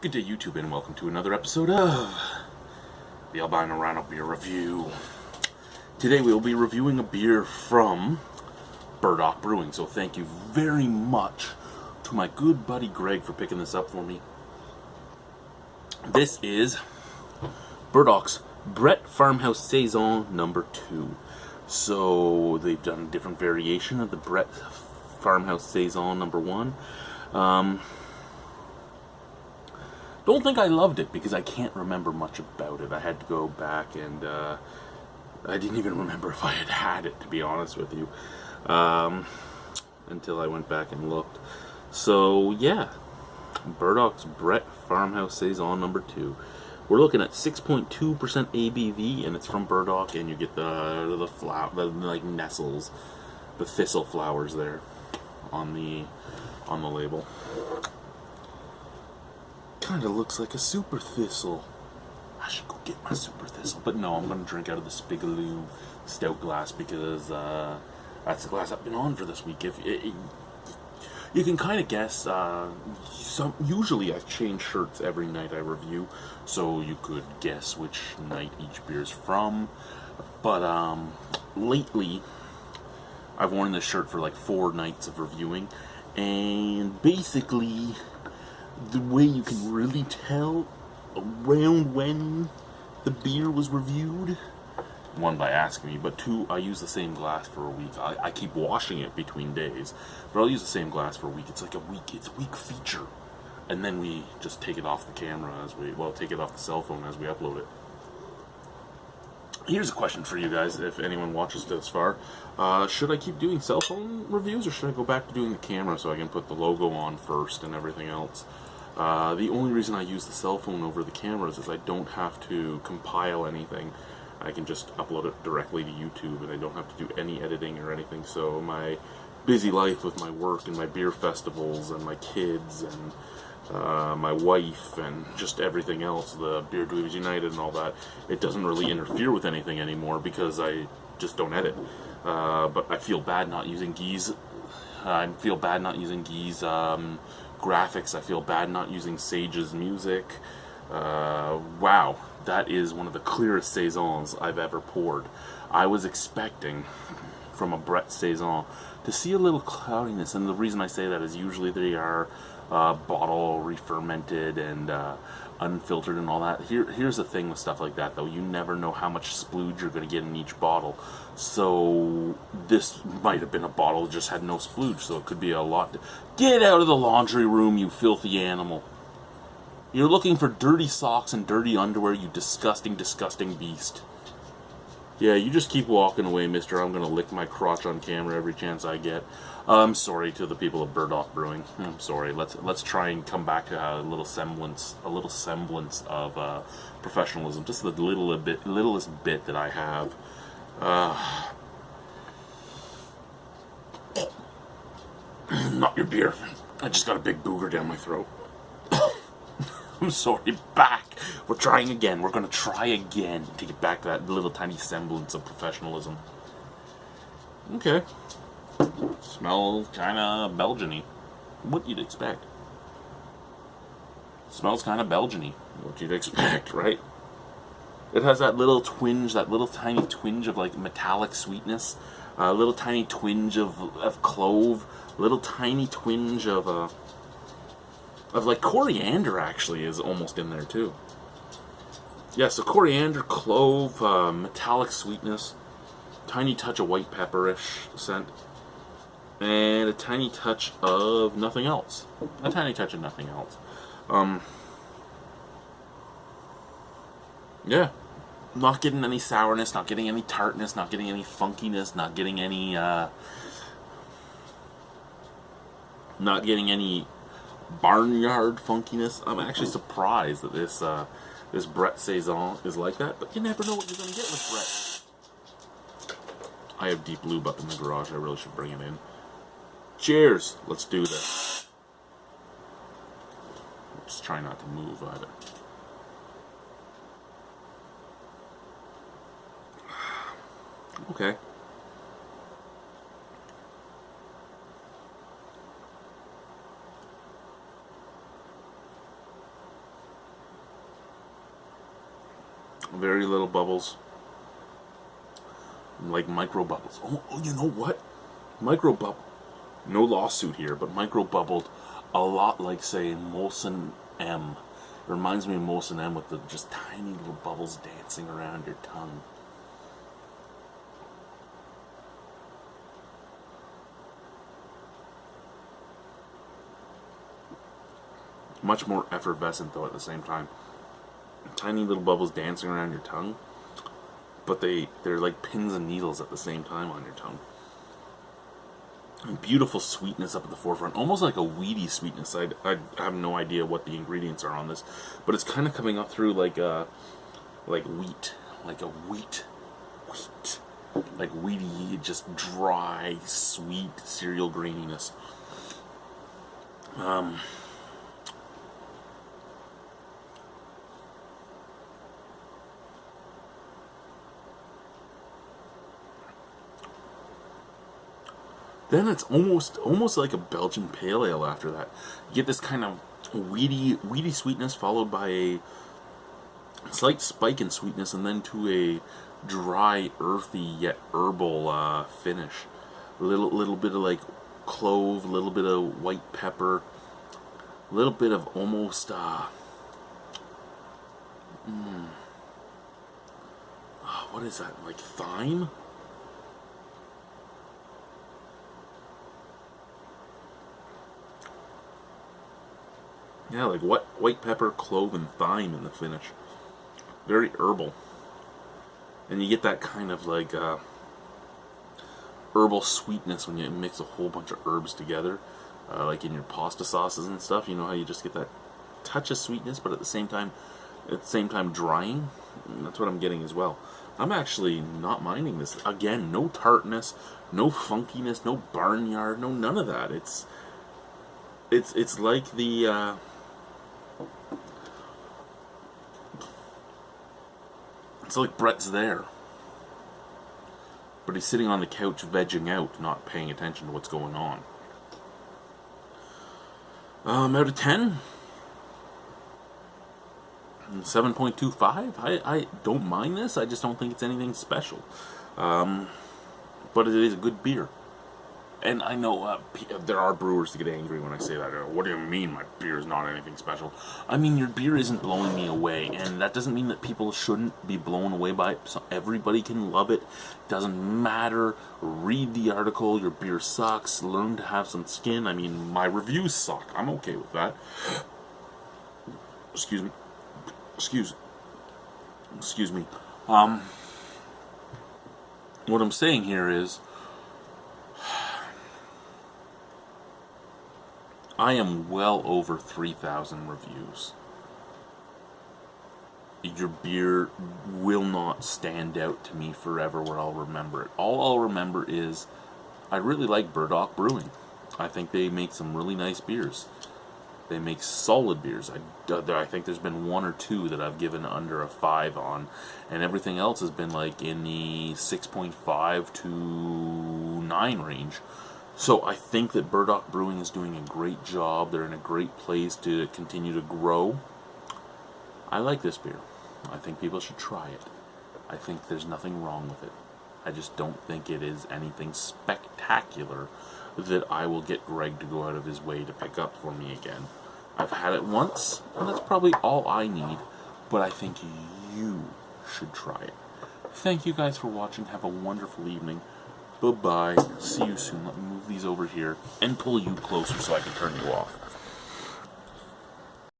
Good day, YouTube, and welcome to another episode of the Albino Rhino Beer Review. Today we will be reviewing a beer from Burdock Brewing, so thank you very much to my good buddy Greg for picking this up for me. This is Burdock's Brett Farmhouse Saison number 2. So they've done a different variation of the Brett Farmhouse Saison number 1. Don't think I loved it because I can't remember much about it. I had to go back and I didn't even remember if I had it, to be honest with you, until I went back and looked. So yeah, Burdock's Brett Farmhouse Saison number 2. We're looking at 6.2% ABV, and it's from Burdock, and you get the flower, like nestles, the thistle flowers there on the label. Kind of looks like a super thistle. I should go get my super thistle, but no, I'm going to drink out of the Spigaloo stout glass because that's the glass I've been on for this week. You can kind of guess. Usually I change shirts every night I review, so you could guess which night each beer is from. But lately, I've worn this shirt for like 4 nights of reviewing, and basically, the way you can really tell around when the beer was reviewed, 1, by asking me, but 2, I use the same glass for a week. I keep washing it between days, but I'll use the same glass for a week. It's like it's a week feature, and then we just take it off the camera take it off the cell phone as we upload it. Here's a question for you guys, if anyone watches this far. Should I keep doing cell phone reviews, or should I go back to doing the camera so I can put the logo on first and everything else? The only reason I use the cell phone over the cameras is I don't have to compile anything. I can just upload it directly to YouTube, and I don't have to do any editing or anything. So my busy life with my work and my beer festivals and my kids and my wife and just everything else, the Beer Dweebs United and all that, it doesn't really interfere with anything anymore because I just don't edit. But I feel bad not using Guy's. I feel bad not using Guy's graphics. I feel bad not using Sage's music. Wow, that is one of the clearest Saisons I've ever poured. I was expecting from a Brett Saison to see a little cloudiness, and the reason I say that is usually they are bottle re-fermented and unfiltered and all that. Here's the thing with stuff like that, though. You never know how much splooge you're going to get in each bottle. So this might have been a bottle that just had no splooge, so it could be a lot. Get out of the laundry room, you filthy animal. You're looking for dirty socks and dirty underwear, you disgusting, disgusting beast. Yeah, you just keep walking away, mister. I'm going to lick my crotch on camera every chance I get. I'm sorry to the people of Burdock Brewing. I'm sorry. Let's try and come back to a little semblance of professionalism. Just the littlest bit that I have. Not your beer. I just got a big booger down my throat. I'm sorry, back. We're trying again. We're going to try again to get back to that little tiny semblance of professionalism. Okay. Smells kind of Belgian-y. What you'd expect. Smells kind of Belgian-y. What you'd expect, right? It has that little twinge, that little tiny twinge of like metallic sweetness. A little tiny twinge of clove. A little tiny twinge of like coriander, actually, is almost in there too. Yeah, so coriander, clove, metallic sweetness, tiny touch of white pepperish scent, and a tiny touch of nothing else. A tiny touch of nothing else. Yeah, not getting any sourness, not getting any tartness, not getting any funkiness, not getting any barnyard funkiness. I'm actually surprised that this Brett Saison is like that, but you never know what you're going to get with Brett. I have deep lube up in the garage. I really should bring it in. Cheers! Let's do this. Just try not to move either. Okay. Very little bubbles. Like micro bubbles. Oh, you know what? Micro bubble. No lawsuit here, but micro bubbled a lot like, say, Molson M. It reminds me of Molson M with the just tiny little bubbles dancing around your tongue. Much more effervescent, though, at the same time. Tiny little bubbles dancing around your tongue, but they're like pins and needles at the same time on your tongue. And beautiful sweetness up at the forefront, almost like a weedy sweetness. I have no idea what the ingredients are on this, but it's kind of coming up through like wheat, like weedy, just dry, sweet cereal graininess. Then it's almost like a Belgian pale ale after that. You get this kind of weedy sweetness followed by a slight spike in sweetness, and then to a dry, earthy yet herbal finish. Little bit of like clove, a little bit of white pepper, a little bit of almost what is that? Like thyme? Yeah, like white pepper, clove, and thyme in the finish. Very herbal. And you get that kind of like herbal sweetness when you mix a whole bunch of herbs together. Like in your pasta sauces and stuff. You know how you just get that touch of sweetness, but at the same time drying? And that's what I'm getting as well. I'm actually not minding this. Again, no tartness, no funkiness, no barnyard, no none of that. It's like the it's like Brett's there, but he's sitting on the couch vegging out, not paying attention to what's going on. Out of 10, 7.25. I don't mind this. I just don't think it's anything special. But it is a good beer. And I know there are brewers that get angry when I say that. What do you mean my beer is not anything special? I mean, your beer isn't blowing me away, and that doesn't mean that people shouldn't be blown away by it. So everybody can love it. Doesn't matter. Read the article. Your beer sucks. Learn to have some skin. I mean, my reviews suck. I'm okay with that. Excuse me. What I'm saying here is, I am well over 3,000 reviews. Your beer will not stand out to me forever where I'll remember it. All I'll remember is I really like Burdock Brewing. I think they make some really nice beers. They make solid beers. I think there's been one or two that I've given under a 5 on, and everything else has been like in the 6.5 to 9 range. So I think that Burdock Brewing is doing a great job. They're in a great place to continue to grow. I like this beer. I think people should try it. I think there's nothing wrong with it. I just don't think it is anything spectacular that I will get Greg to go out of his way to pick up for me again. I've had it once, and that's probably all I need, but I think you should try it. Thank you guys for watching. Have a wonderful evening. Bye-bye. See you soon. Let me move these over here and pull you closer so I can turn you off.